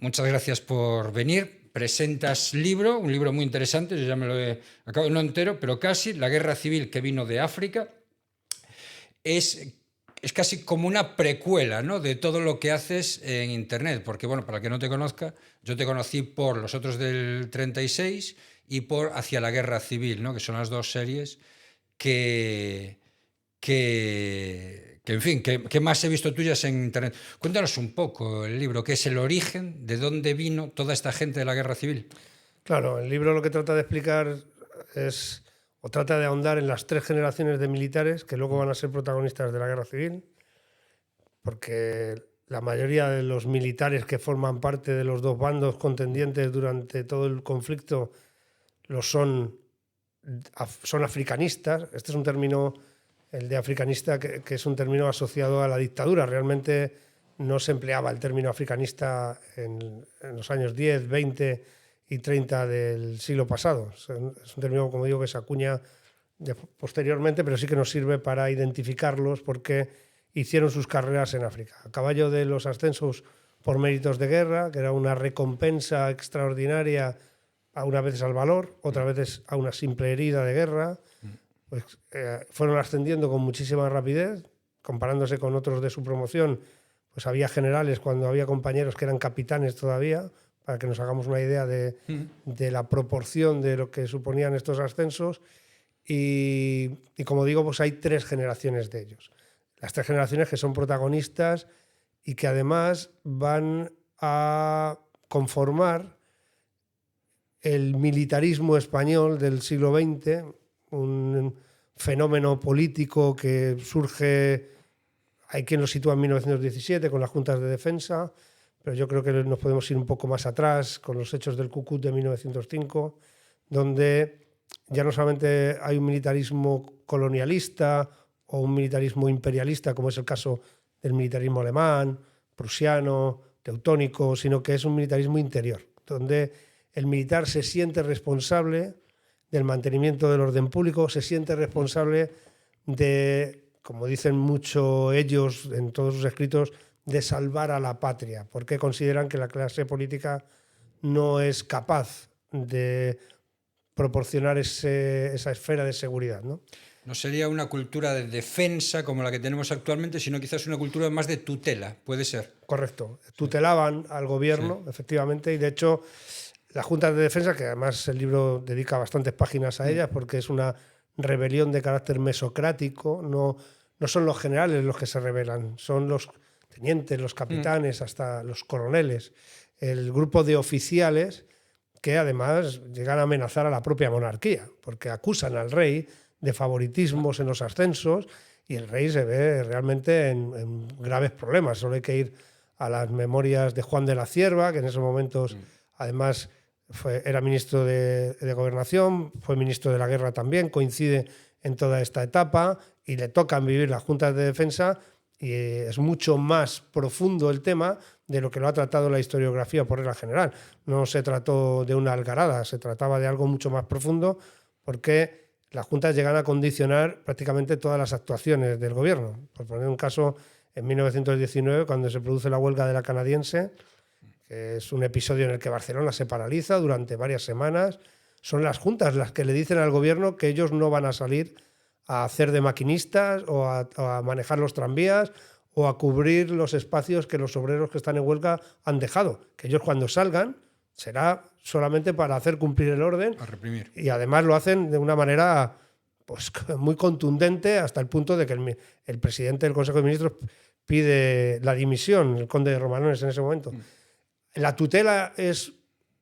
muchas gracias por venir. Presentas libro, un libro muy interesante, yo ya me lo he acabado, no entero, pero casi, La guerra civil que vino de África. Es casi como una precuela, ¿no?, de todo lo que haces en Internet, porque, bueno, para el que no te conozca, yo te conocí por Los otros del 36 y por Hacia la guerra civil, ¿no?, que son las dos series que en fin, que más he visto tuyas en Internet. Cuéntanos un poco el libro, qué es el origen, de dónde vino toda esta gente de la guerra civil. Claro, el libro lo que trata de explicar es, o trata de ahondar en las tres generaciones de militares que luego van a ser protagonistas de la guerra civil, porque la mayoría de los militares que forman parte de los dos bandos contendientes durante todo el conflicto son africanistas. Este es un término, el de africanista, que es un término asociado a la dictadura. Realmente no se empleaba el término africanista en los años 10, 20 y 30 del siglo pasado. Es un término, como digo, que se acuña posteriormente, pero sí que nos sirve para identificarlos porque hicieron sus carreras en África. A caballo de los ascensos por méritos de guerra, que era una recompensa extraordinaria, a unas veces al valor, otras veces a una simple herida de guerra, pues fueron ascendiendo con muchísima rapidez, comparándose con otros de su promoción. Pues había generales cuando había compañeros que eran capitanes todavía, para que nos hagamos una idea de la proporción de lo que suponían estos ascensos. Y como digo, pues hay tres generaciones de ellos. Las tres generaciones que son protagonistas y que además van a conformar el militarismo español del siglo XX, un fenómeno político que surge, hay quien lo sitúa en 1917 con las juntas de defensa, pero yo creo que nos podemos ir un poco más atrás con los hechos del Cu-Cut de 1905, donde ya no solamente hay un militarismo colonialista o un militarismo imperialista, como es el caso del militarismo alemán, prusiano, teutónico, sino que es un militarismo interior, donde el militar se siente responsable del mantenimiento del orden público, se siente responsable de, como dicen mucho ellos en todos sus escritos, de salvar a la patria, porque consideran que la clase política no es capaz de proporcionar esa esfera de seguridad, ¿no? No sería una cultura de defensa como la que tenemos actualmente, sino quizás una cultura más de tutela, puede ser. Correcto. Tutelaban al gobierno, sí, efectivamente, y de hecho las juntas de defensa, que además el libro dedica bastantes páginas a ellas, porque es una rebelión de carácter mesocrático, no son los generales los que se rebelan, son los tenientes, los capitanes, hasta los coroneles, el grupo de oficiales que además llegan a amenazar a la propia monarquía, porque acusan al rey de favoritismos en los ascensos y el rey se ve realmente en graves problemas. Solo hay que ir a las memorias de Juan de la Cierva, que en esos momentos además era ministro de Gobernación, fue ministro de la Guerra también, coincide en toda esta etapa y le tocan vivir las juntas de defensa, y es mucho más profundo el tema de lo que lo ha tratado la historiografía por regla general. No se trató de una algarada, se trataba de algo mucho más profundo, porque las juntas llegan a condicionar prácticamente todas las actuaciones del gobierno. Por poner un caso, en 1919, cuando se produce la huelga de la Canadiense, que es un episodio en el que Barcelona se paraliza durante varias semanas, son las juntas las que le dicen al gobierno que ellos no van a salir a hacer de maquinistas o a manejar los tranvías o a cubrir los espacios que los obreros que están en huelga han dejado. Que ellos cuando salgan será solamente para hacer cumplir el orden. A reprimir. Y además lo hacen de una manera pues muy contundente, hasta el punto de que el presidente del Consejo de Ministros pide la dimisión, el conde de Romanones en ese momento. La tutela es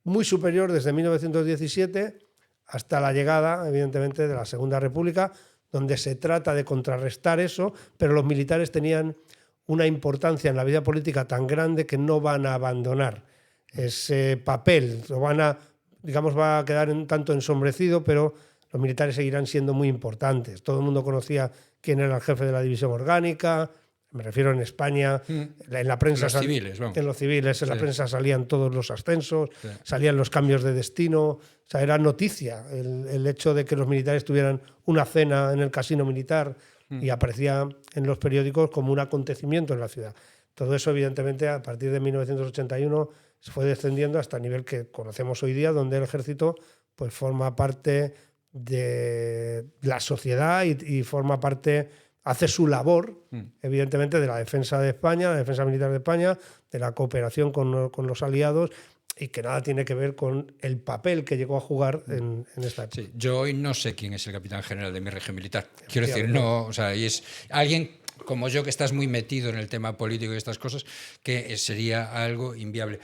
muy superior desde 1917 hasta la llegada, evidentemente, de la Segunda República, donde se trata de contrarrestar eso, pero los militares tenían una importancia en la vida política tan grande que no van a abandonar ese papel. Lo van a, digamos, va a quedar tanto ensombrecido, pero los militares seguirán siendo muy importantes. Todo el mundo conocía quién era el jefe de la división orgánica. Me refiero en España, en la prensa... En los civiles, vamos. En los civiles, en la prensa salían todos los ascensos, sí, salían los cambios de destino. O sea, era noticia el hecho de que los militares tuvieran una cena en el casino militar y aparecía en los periódicos como un acontecimiento en la ciudad. Todo eso, evidentemente, a partir de 1981 se fue descendiendo hasta el nivel que conocemos hoy día, donde el ejército pues forma parte de la sociedad y forma parte, hace su labor, evidentemente, de la defensa de España, la defensa militar de España, de la cooperación con los aliados, y que nada tiene que ver con el papel que llegó a jugar en esta época. Sí, yo hoy no sé quién es el capitán general de mi región militar. Quiero decir, no, o sea, y es alguien como yo que estás muy metido en el tema político y estas cosas, que sería algo inviable.